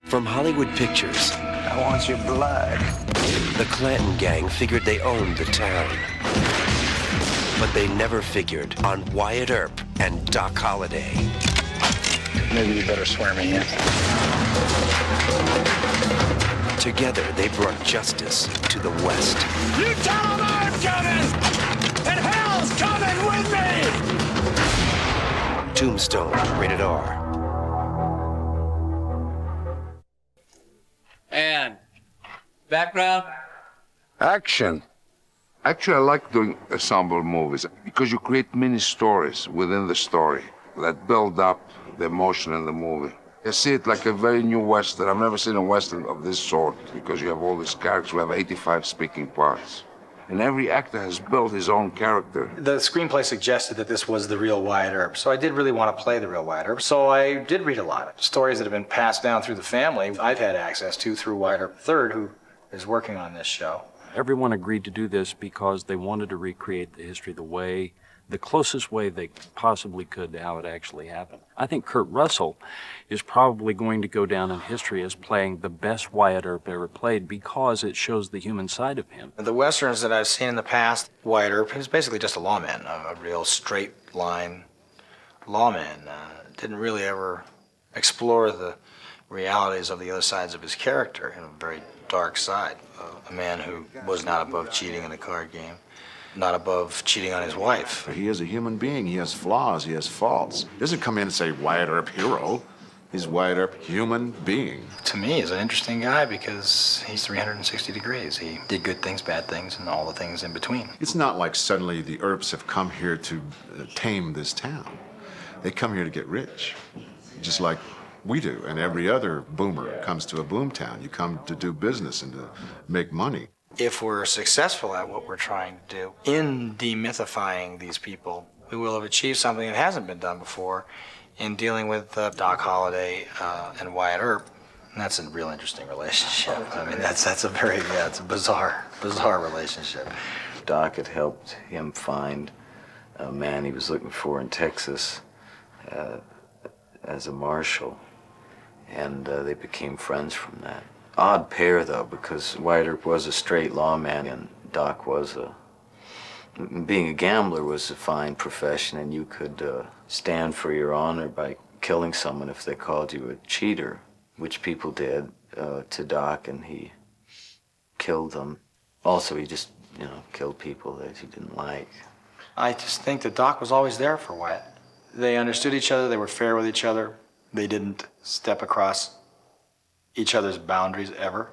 From Hollywood Pictures, I want your blood. the Clanton gang figured they owned the town. But they never figured on Wyatt Earp and Doc Holliday. Maybe you better swear me in. Together, they brought justice to the West. You tell them I'm coming! And hell's coming with me! Tombstone, rated R. And background? Action. Actually, I like doing ensemble movies because you create mini stories within the story that build up the emotion in the movie. I see it like a very new Western. I've never seen a Western of this sort because you have all these characters. We have 85 speaking parts. And every actor has built his own character. The screenplay suggested that this was the real Wyatt Earp, so I did really want to play the real Wyatt Earp. So I did read a lot of stories that have been passed down through the family. I've had access to through Wyatt Earp III, who is working on this show. Everyone agreed to do this because they wanted to recreate the history the closest way they possibly could to how it actually happened. I think Kurt Russell is probably going to go down in history as playing the best Wyatt Earp ever played because it shows the human side of him. The Westerns that I've seen in the past, Wyatt Earp is basically just a lawman, a real straight line lawman. Didn't really ever explore the realities of the other sides of his character, a very dark side. A man who was not above cheating in a card game, not above cheating on his wife. He is a human being. He has flaws. He has faults. He doesn't come in and say Wyatt Earp hero. He's Wyatt Earp human being. To me, he's an interesting guy because he's 360 degrees. He did good things, bad things, and all the things in between. It's not like suddenly the Earps have come here to tame this town. They come here to get rich, just like we do. And every other boomer comes to a boom town. You come to do business and to make money. If we're successful at what we're trying to do in demythifying these people, we will have achieved something that hasn't been done before in dealing with Doc Holliday and Wyatt Earp. And that's a real interesting relationship. I mean, that's a very, it's a bizarre relationship. Doc had helped him find a man he was looking for in Texas as a marshal, and they became friends from that. Odd pair, though, because Wyatt Earp was a straight lawman and Doc was being a gambler was a fine profession, and you could stand for your honor by killing someone if they called you a cheater, which people did to Doc, and he killed them. Also, he just, killed people that he didn't like. I just think that Doc was always there for Wyatt. They understood each other, they were fair with each other, they didn't step across each other's boundaries ever.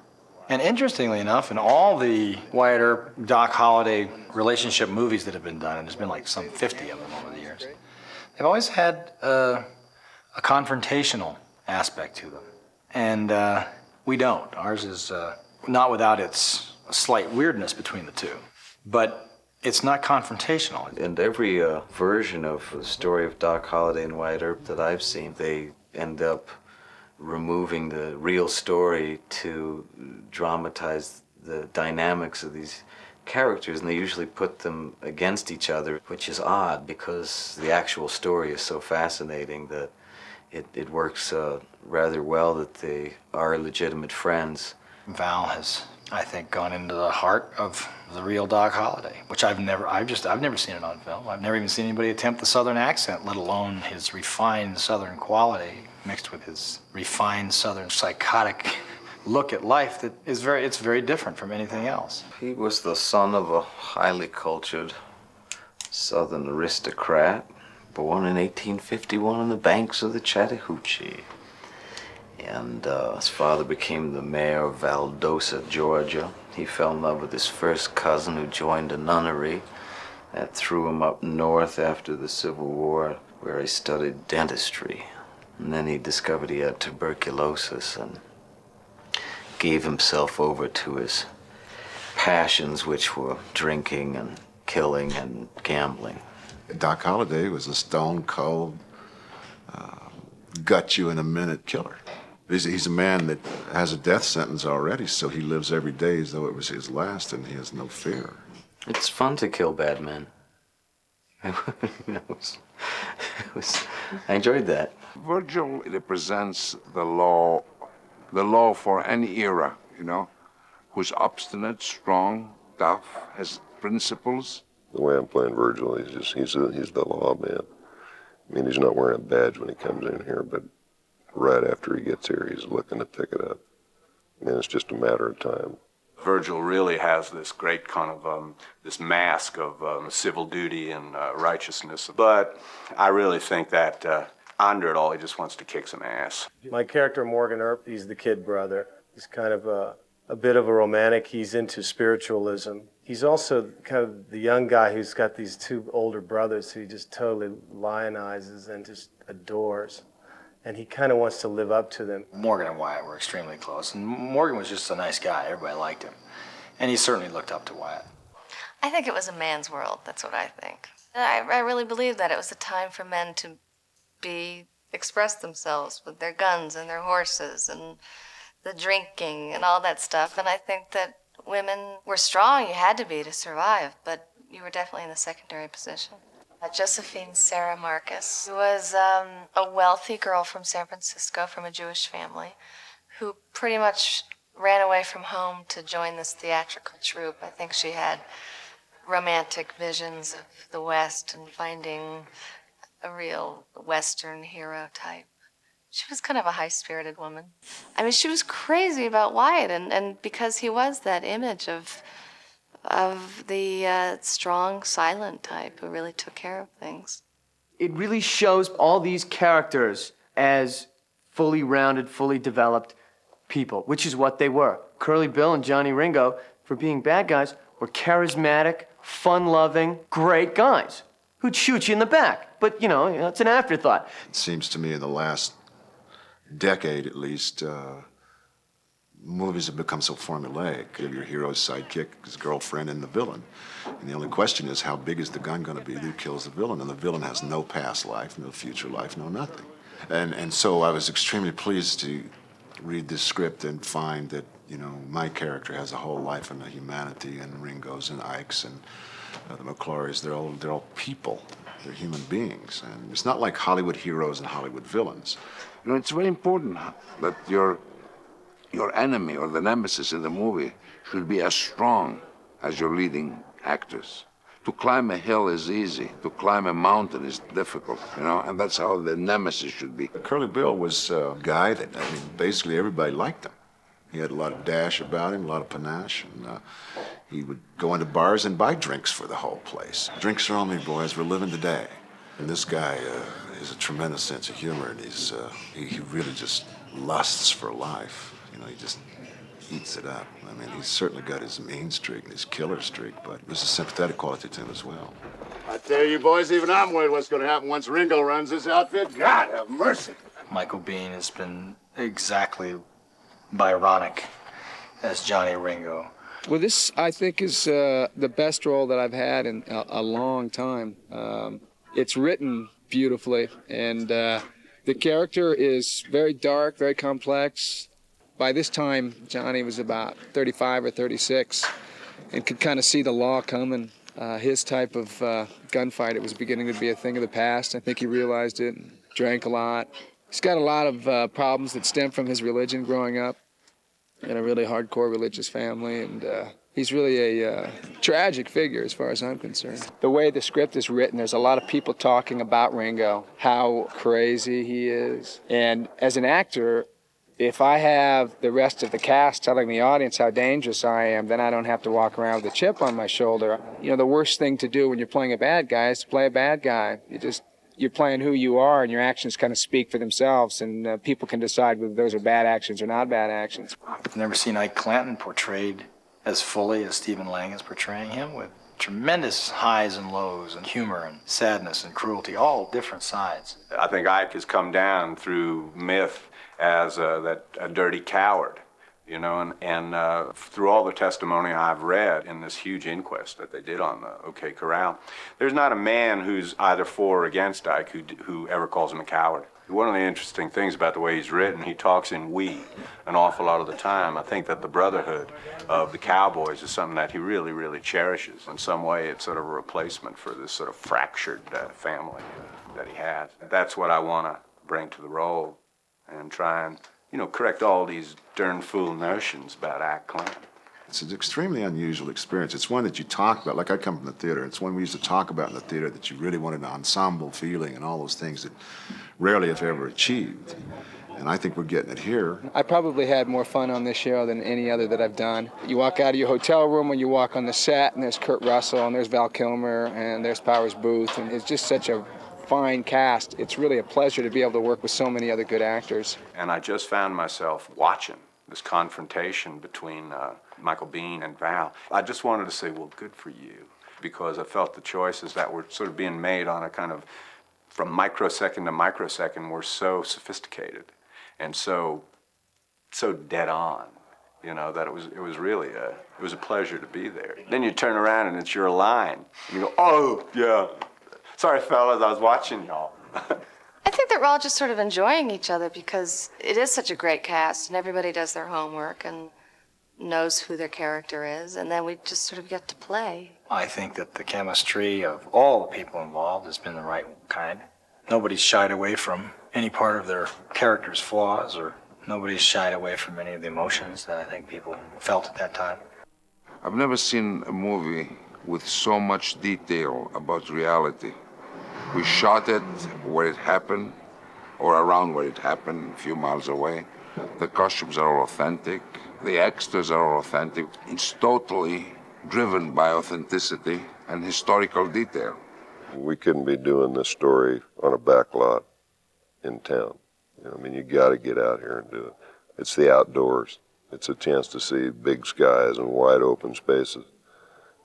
And interestingly enough, in all the Wyatt Earp, Doc Holliday relationship movies that have been done, and there's been like some 50 of them over the years, they've always had a confrontational aspect to them. And we don't. Ours is not without its slight weirdness between the two, but it's not confrontational. And every version of the story of Doc Holliday and Wyatt Earp that I've seen, they end up removing the real story to dramatize the dynamics of these characters, and they usually put them against each other, which is odd because the actual story is so fascinating that it works rather well that they are legitimate friends. Val has, I think, gone into the heart of the real Doc Holliday, which I've never seen it on film. I've never even seen anybody attempt the Southern accent, let alone his refined Southern quality mixed with his refined Southern psychotic look at life that is very different from anything else. He was the son of a highly cultured Southern aristocrat, born in 1851 on the banks of the Chattahoochee. And his father became the mayor of Valdosta, Georgia. He fell in love with his first cousin who joined a nunnery. That threw him up north after the Civil War, where he studied dentistry. And then he discovered he had tuberculosis and gave himself over to his passions, which were drinking and killing and gambling. Doc Holliday was a stone-cold, gut-you-in-a-minute killer. He's a man that has a death sentence already, so he lives every day as though it was his last, and he has no fear. It's fun to kill bad men. I enjoyed that. Virgil represents the law the law for any era, you know, who's obstinate, strong, tough, has principles. The way I'm playing Virgil, he's the lawman. I mean, he's not wearing a badge when he comes in here, but right after he gets here, he's looking to pick it up. And it's just a matter of time. Virgil really has this great kind of this mask of civil duty and righteousness. But I really think that under it all, he just wants to kick some ass. My character, Morgan Earp, he's the kid brother. He's kind of a bit of a romantic. He's into spiritualism. He's also kind of the young guy who's got these two older brothers who he just totally lionizes and just adores. And he kind of wants to live up to them. Morgan and Wyatt were extremely close, and Morgan was just a nice guy. Everybody liked him. And he certainly looked up to Wyatt. I think it was a man's world. That's what I think. I really believe that it was a time for men to express themselves with their guns and their horses and the drinking and all that stuff. And I think that women were strong. You had to be to survive, but you were definitely in the secondary position. Josephine Sarah Marcus, who was a wealthy girl from San Francisco, from a Jewish family, who pretty much ran away from home to join this theatrical troupe. I think she had romantic visions of the West and finding a real Western hero type. She was kind of a high-spirited woman. I mean, she was crazy about Wyatt, and because he was that image of the strong, silent type who really took care of things. It really shows all these characters as fully rounded, fully developed people, which is what they were. Curly Bill and Johnny Ringo, for being bad guys, were charismatic, fun-loving, great guys who'd shoot you in the back. But, you know, it's an afterthought. It seems to me in the last decade, at least, movies have become so formulaic. You have your hero's sidekick, his girlfriend, and the villain. And the only question is, how big is the gun going to be that kills the villain? And the villain has no past life, no future life, no nothing. And so I was extremely pleased to read this script and find that, you know, my character has a whole life and a humanity, and Ringo's and Ike's and the McClurys, they're all people. They're human beings. And it's not like Hollywood heroes and Hollywood villains. You know, it's very important that your enemy or the nemesis in the movie should be as strong as your leading actors. To climb a hill is easy. To climb a mountain is difficult, you know, and that's how the nemesis should be. Curly Bill was a guy that, I mean, basically everybody liked him. He had a lot of dash about him, a lot of panache, and he would go into bars and buy drinks for the whole place. Drinks are on me, boys. We're living today. And this guy has a tremendous sense of humor, and he really just lusts for life. You know, he just eats it up. I mean, he's certainly got his mean streak and his killer streak, but there's a sympathetic quality to him as well. I tell you, boys, even I'm worried what's going to happen once Ringo runs this outfit. God have mercy. Michael Biehn has been exactly Byronic as Johnny Ringo. Well, this, I think, is the best role that I've had in a long time. It's written beautifully, and the character is very dark, very complex. By this time, Johnny was about 35 or 36 and could kind of see the law coming. His type of gunfight, it was beginning to be a thing of the past. I think he realized it and drank a lot. He's got a lot of problems that stem from his religion growing up in a really hardcore religious family, and he's really a tragic figure as far as I'm concerned. The way the script is written, there's a lot of people talking about Ringo, how crazy he is. And as an actor, if I have the rest of the cast telling the audience how dangerous I am, then I don't have to walk around with a chip on my shoulder. You know, the worst thing to do when you're playing a bad guy is to play a bad guy. You're playing who you are, and your actions kind of speak for themselves, and people can decide whether those are bad actions or not bad actions. I've never seen Ike Clanton portrayed as fully as Stephen Lang is portraying him, with tremendous highs and lows and humor and sadness and cruelty, all different sides. I think Ike has come down through myth as a dirty coward, you know, and through all the testimony I've read in this huge inquest that they did on the OK Corral, there's not a man who's either for or against Ike who ever calls him a coward. One of the interesting things about the way he's written, he talks in we an awful lot of the time. I think that the brotherhood of the cowboys is something that he really, really cherishes. In some way, it's sort of a replacement for this sort of fractured family that he has. That's what I want to bring to the role and try and, correct all these darn fool notions about Act Clan. It's an extremely unusual experience. It's one that you talk about, like I come from the theater, it's one we used to talk about in the theater that you really wanted an ensemble feeling and all those things that rarely if ever achieved. And I think we're getting it here. I probably had more fun on this show than any other that I've done. You walk out of your hotel room when you walk on the set, and there's Kurt Russell, and there's Val Kilmer, and there's Powers Booth, and it's just such a fine cast. It's really a pleasure to be able to work with so many other good actors. And I just found myself watching this confrontation between Michael Biehn and Val. I just wanted to say, well, good for you, because I felt the choices that were sort of being made on a kind of, from microsecond to microsecond, were so sophisticated and so dead on, that it was really a pleasure to be there. Then you turn around and it's your line, and you go, oh, yeah. Sorry, fellas, I was watching y'all. I think that we're all just sort of enjoying each other because it is such a great cast and everybody does their homework and knows who their character is, and then we just sort of get to play. I think that the chemistry of all the people involved has been the right kind. Nobody's shied away from any part of their character's flaws, or nobody's shied away from any of the emotions that I think people felt at that time. I've never seen a movie with so much detail about reality. We shot it where it happened, or around where it happened, a few miles away. The costumes are all authentic. The extras are all authentic. It's totally driven by authenticity and historical detail. We couldn't be doing this story on a back lot in town. You got to get out here and do it. It's the outdoors. It's a chance to see big skies and wide open spaces,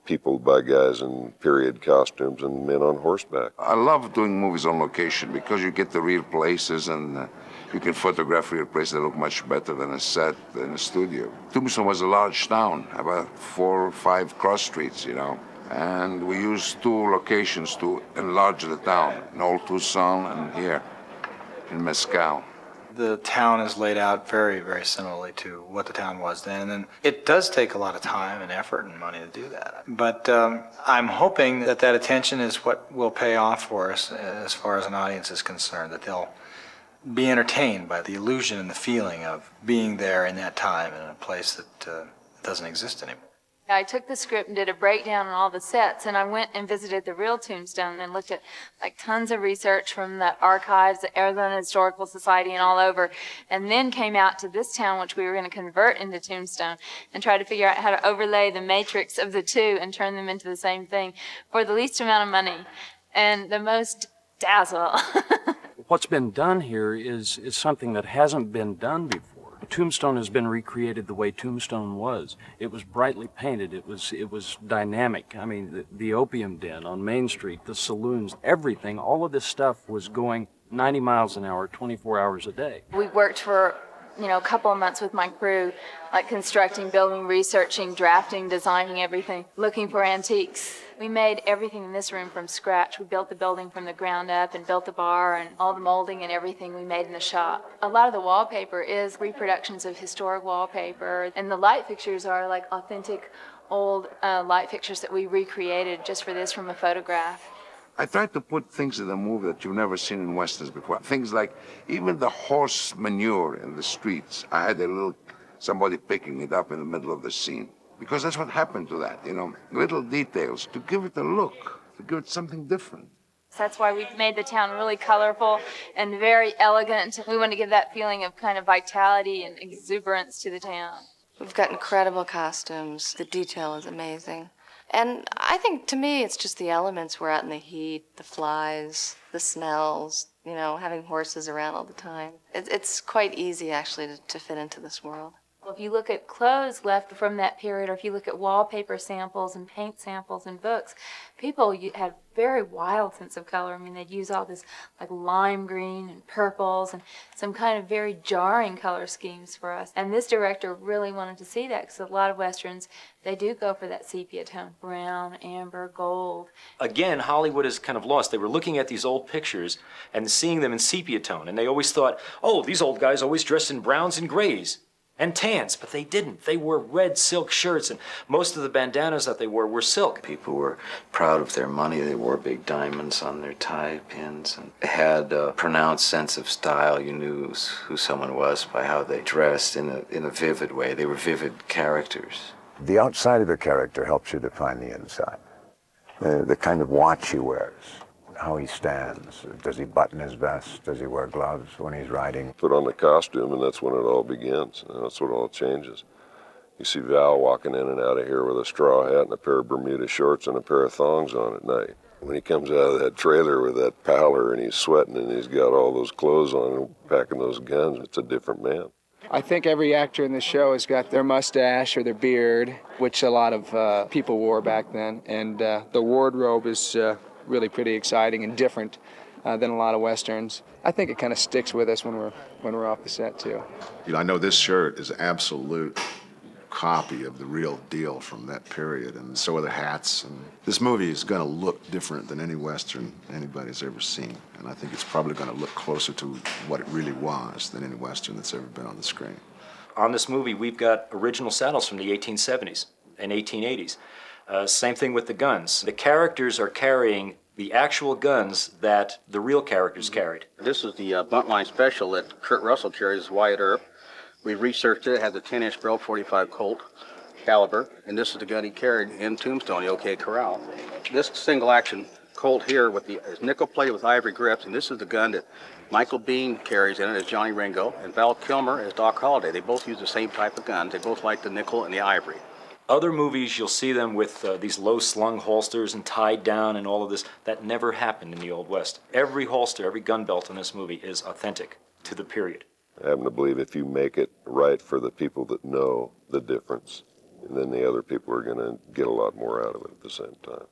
peopled by guys in period costumes and men on horseback. I love doing movies on location because you get the real places, and you can photograph real places that look much better than a set in a studio. Tombstone was a large town, about 4 or 5 cross streets, and we used 2 locations to enlarge the town, in Old Tucson and here in Mescal. The town is laid out very, very similarly to what the town was then, and it does take a lot of time and effort and money to do that. But I'm hoping that attention is what will pay off for us as far as an audience is concerned, that they'll be entertained by the illusion and the feeling of being there in that time in a place that doesn't exist anymore. I took the script and did a breakdown on all the sets, and I went and visited the real Tombstone and looked at tons of research from the archives, the Arizona Historical Society, and all over, and then came out to this town, which we were going to convert into Tombstone, and try to figure out how to overlay the matrix of the two and turn them into the same thing for the least amount of money and the most dazzle. What's been done here is something that hasn't been done before. Tombstone has been recreated the way Tombstone was. It was brightly painted. It was dynamic. The opium den on Main Street, the saloons, everything, all of this stuff was going 90 miles an hour, 24 hours a day. We worked for a couple of months with my crew, constructing, building, researching, drafting, designing everything, looking for antiques. We made everything in this room from scratch. We built the building from the ground up and built the bar, and all the molding and everything we made in the shop. A lot of the wallpaper is reproductions of historic wallpaper, and the light fixtures are authentic old light fixtures that we recreated just for this from a photograph. I tried to put things in the movie that you've never seen in Westerns before. Things like even the horse manure in the streets. I had somebody picking it up in the middle of the scene. Because that's what happened to that, little details, to give it a look, to give it something different. That's why we've made the town really colorful and very elegant. We want to give that feeling of kind of vitality and exuberance to the town. We've got incredible costumes. The detail is amazing. And I think, to me, it's just the elements. We're out in the heat, the flies, the smells, having horses around all the time. It's quite easy, actually, to fit into this world. Well, if you look at clothes left from that period, or if you look at wallpaper samples and paint samples and books, people had very wild sense of color. They'd use all this lime green and purples and some kind of very jarring color schemes for us. And this director really wanted to see that, because a lot of Westerns, they do go for that sepia tone, brown, amber, gold. Again, Hollywood is kind of lost. They were looking at these old pictures and seeing them in sepia tone, and they always thought, oh, these old guys always dress in browns and grays. And tans, but they didn't. They wore red silk shirts, and most of the bandanas that they wore were silk. People were proud of their money. They wore big diamonds on their tie pins and had a pronounced sense of style. You knew who someone was by how they dressed in a vivid way. They were vivid characters. The outside of a character helps you define the inside. The kind of watch he wears, how he stands. Does he button his vest? Does he wear gloves when he's riding? Put on the costume, and that's when it all begins. And that's when it all changes. You see Val walking in and out of here with a straw hat and a pair of Bermuda shorts and a pair of thongs on at night. When he comes out of that trailer with that pallor and he's sweating and he's got all those clothes on and packing those guns, it's a different man. I think every actor in the show has got their mustache or their beard, which a lot of people wore back then. And the wardrobe is really pretty exciting and different than a lot of Westerns. I think it kind of sticks with us when we're off the set, too. You know, I know this shirt is an absolute copy of the real deal from that period, and so are the hats. And this movie is going to look different than any Western anybody's ever seen. And I think it's probably going to look closer to what it really was than any Western that's ever been on the screen. On this movie, we've got original saddles from the 1870s and 1880s. Same thing with the guns. The characters are carrying the actual guns that the real characters carried. This is the buntline special that Kurt Russell carries, Wyatt Earp. We researched it. It has a 10-inch barrel, 45 Colt caliber, and this is the gun he carried in Tombstone, the OK Corral. This single-action Colt here is nickel-plated with ivory grips, and this is the gun that Michael Bean carries in it as Johnny Ringo, and Val Kilmer as Doc Holliday. They both use the same type of guns. They both like the nickel and the ivory. Other movies, you'll see them with these low-slung holsters and tied down and all of this. That never happened in the Old West. Every holster, every gun belt in this movie is authentic to the period. I happen to believe if you make it right for the people that know the difference, then the other people are going to get a lot more out of it at the same time.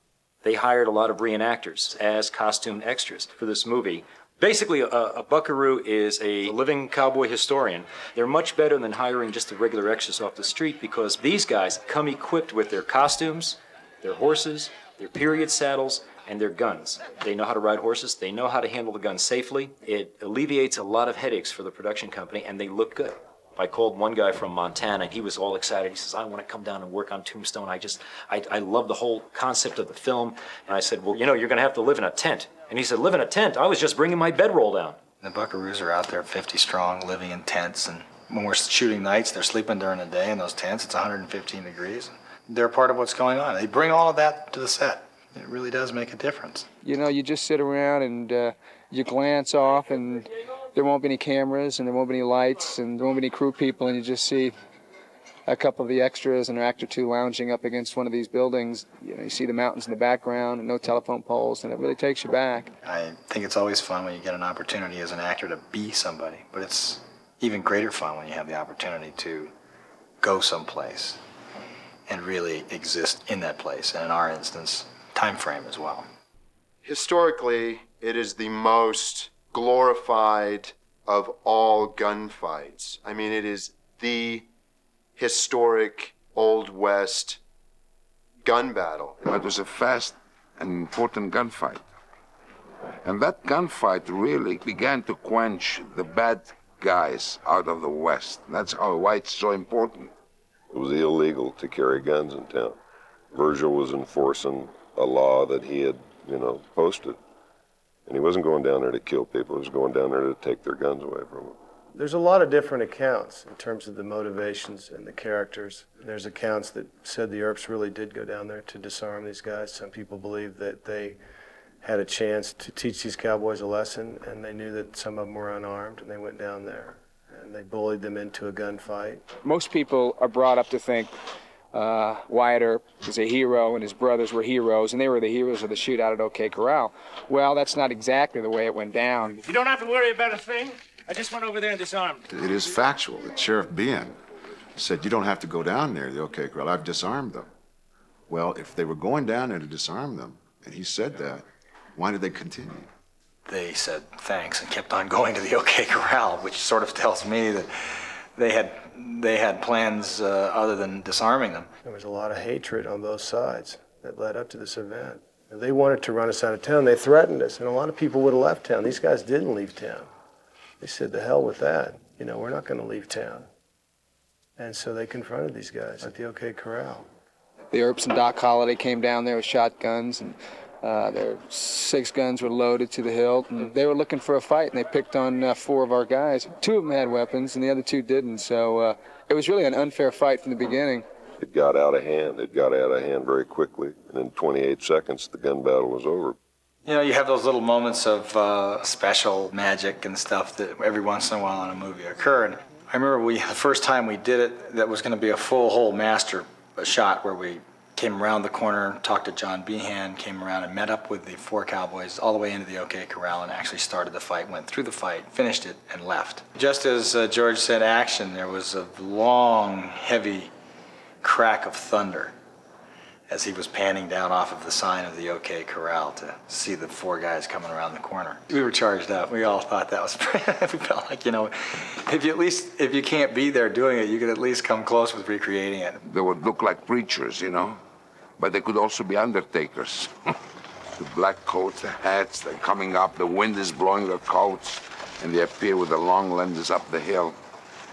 They hired a lot of reenactors as costume extras for this movie. Basically, a buckaroo is a living cowboy historian. They're much better than hiring just the regular extras off the street because these guys come equipped with their costumes, their horses, their period saddles, and their guns. They know how to ride horses. They know how to handle the guns safely. It alleviates a lot of headaches for the production company, and they look good. I called one guy from Montana, and he was all excited. He says, I want to come down and work on Tombstone. I love the whole concept of the film. And I said, well, you know, you're going to have to live in a tent. And he said, live in a tent? I was just bringing my bedroll down. The buckaroos are out there 50 strong, living in tents, and when we're shooting nights, they're sleeping during the day in those tents. It's 115 degrees. They're part of what's going on. They bring all of that to the set. It really does make a difference. You know, you just sit around and you glance off and there won't be any cameras and there won't be any lights and there won't be any crew people, and you just see a couple of the extras and an actor or two lounging up against one of these buildings. You know, you see the mountains in the background and no telephone poles, and it really takes you back. I think it's always fun when you get an opportunity as an actor to be somebody, but it's even greater fun when you have the opportunity to go someplace and really exist in that place, and in our instance, time frame as well. Historically, it is the most glorified of all gunfights. I mean, it is the historic Old West gun battle. It was a fast and important gunfight. And that gunfight really began to quench the bad guys out of the West. That's why it's so important. It was illegal to carry guns in town. Virgil was enforcing a law that he had, posted. And he wasn't going down there to kill people. He was going down there to take their guns away from them. There's a lot of different accounts in terms of the motivations and the characters. There's accounts that said the Earps really did go down there to disarm these guys. Some people believe that they had a chance to teach these cowboys a lesson, and they knew that some of them were unarmed, and they went down there, and they bullied them into a gunfight. Most people are brought up to think Wyatt Earp was a hero and his brothers were heroes, and they were the heroes of the shootout at OK Corral. Well, that's not exactly the way it went down. You don't have to worry about a thing. I just went over there and disarmed. It is factual that Sheriff Bean said, you don't have to go down there, the OK Corral. I've disarmed them. Well, if they were going down there to disarm them, and he said that, why did they continue? They said thanks and kept on going to the OK Corral, which sort of tells me that they had plans other than disarming them. There was a lot of hatred on both sides that led up to this event. And they wanted to run us out of town. They threatened us, and a lot of people would have left town. These guys didn't leave town. They said, the hell with that. We're not going to leave town. And so they confronted these guys at the OK Corral. The Earps and Doc Holliday came down there with shotguns, and their 6 guns were loaded to the hilt. And they were looking for a fight, and they picked on 4 of our guys. 2 of them had weapons, and the other 2 didn't. So it was really an unfair fight from the beginning. It got out of hand. It got out of hand very quickly. And in 28 seconds, the gun battle was over. You know, you have those little moments of special magic and stuff that every once in a while in a movie occur. And I remember the first time we did it, that was going to be a full whole master shot where we came around the corner, talked to John Behan, came around and met up with the 4 cowboys all the way into the OK Corral and actually started the fight, went through the fight, finished it, and left. Just as George said action, there was a long, heavy crack of thunder as he was panning down off of the sign of the OK Corral to see the 4 guys coming around the corner. We were charged up. We all thought that was, we felt like, you know, if you can't be there doing it, you could at least come close with recreating it. They would look like preachers, you know, but they could also be undertakers. The black coats, the hats, they're coming up, the wind is blowing their coats, and they appear with the long lenses up the hill.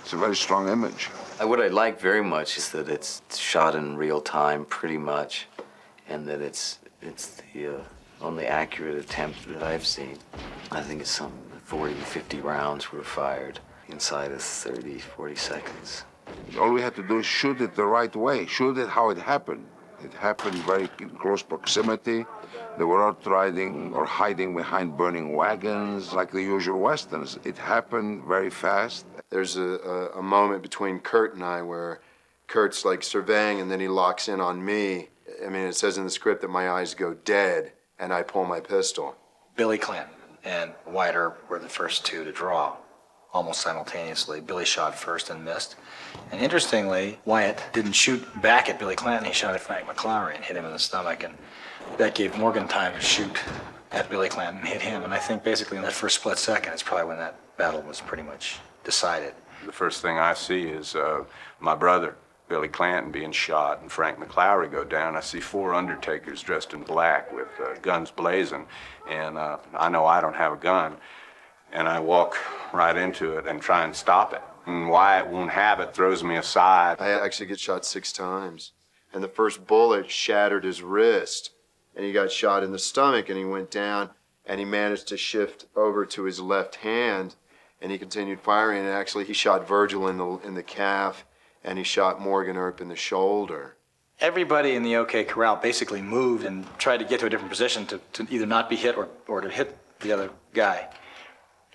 It's a very strong image. What I like very much is that it's shot in real time, pretty much, and that it's the only accurate attempt that I've seen. I think it's some 40, 50 rounds were fired inside of 30, 40 seconds. All we had to do is shoot it the right way, shoot it how it happened. It happened very in close proximity. They were not riding or hiding behind burning wagons like the usual Westerns. It happened very fast. There's a moment between Kurt and I where Kurt's like surveying and then he locks in on me. I mean, it says in the script that my eyes go dead and I pull my pistol. Billy Clinton and Wyatt Earp were the first 2 to draw almost simultaneously. Billy shot first and missed. And interestingly, Wyatt didn't shoot back at Billy Clinton. He shot at Frank McLaury and hit him in the stomach. And that gave Morgan time to shoot at Billy Clinton and hit him. And I think basically in that first split second, it's probably when that battle was pretty much decided. The first thing I see is my brother, Billy Clanton, being shot, and Frank McLaury go down. I see 4 undertakers dressed in black with guns blazing, and I know I don't have a gun, and I walk right into it and try and stop it. And Wyatt won't have it, throws me aside. I actually get shot 6 times, and the first bullet shattered his wrist, and he got shot in the stomach, and he went down, and he managed to shift over to his left hand, and he continued firing, and actually he shot Virgil in the calf, and he shot Morgan Earp in the shoulder. Everybody in the OK Corral basically moved and tried to get to a different position to either not be hit or to hit the other guy,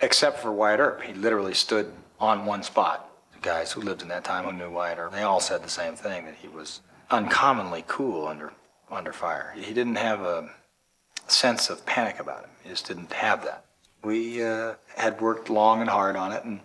except for Wyatt Earp. He literally stood on one spot. The guys who lived in that time who knew Wyatt Earp, they all said the same thing, that he was uncommonly cool under fire. He didn't have a sense of panic about him. He just didn't have that. We had worked long and hard on it, and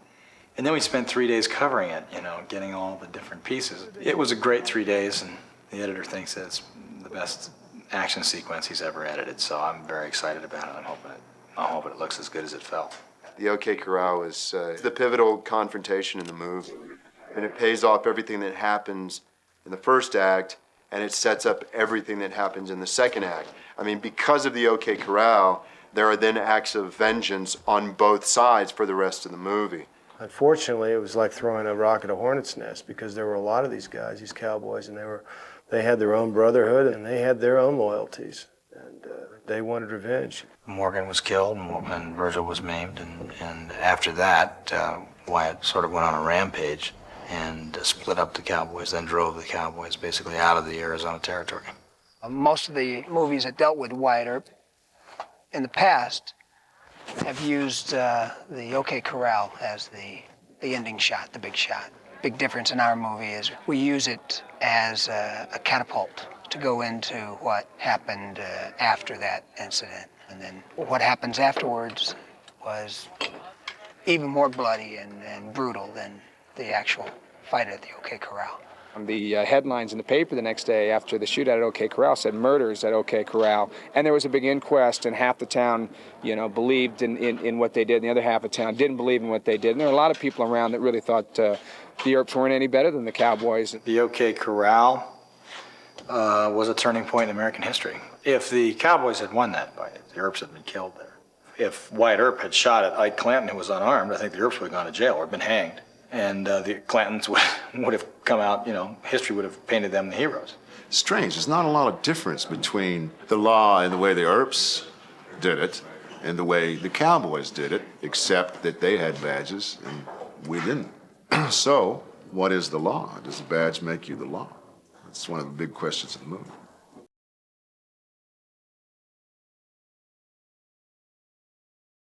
then we spent 3 days covering it, you know, getting all the different pieces. It was a great 3 days, and the editor thinks it's the best action sequence he's ever edited, so I'm very excited about it. I'm hoping it looks as good as it felt. The OK Corral is the pivotal confrontation in the movie, and it pays off everything that happens in the first act, and it sets up everything that happens in the second act. I mean, because of the OK Corral, there are then acts of vengeance on both sides for the rest of the movie. Unfortunately, it was like throwing a rock at a hornet's nest, because there were a lot of these guys, these cowboys, and they had their own brotherhood and they had their own loyalties, and they wanted revenge. Morgan was killed and Virgil was maimed, and after that, Wyatt sort of went on a rampage and split up the cowboys, then drove the cowboys basically out of the Arizona territory. Most of the movies that dealt with Wyatt Earp in the past have used the OK Corral as the ending shot, the big shot. Big difference in our movie is we use it as a catapult to go into what happened after that incident. And then what happens afterwards was even more bloody and brutal than the actual fight at the OK Corral. The headlines in the paper the next day after the shootout at OK Corral said murders at OK Corral, and there was a big inquest, and half the town, you know, believed in what they did, and the other half of town didn't believe in what they did. And there were a lot of people around that really thought the Earps weren't any better than the Cowboys. The OK Corral was a turning point in American history. If the Cowboys had won that fight, the Earps had been killed there. If Wyatt Earp had shot at Ike Clanton, who was unarmed, I think the Earps would have gone to jail or been hanged. And the Clantons would have come out, history would have painted them the heroes. Strange, there's not a lot of difference between the law and the way the Earps did it and the way the cowboys did it, except that they had badges and we didn't. So, what is the law? Does the badge make you the law? That's one of the big questions of the movie.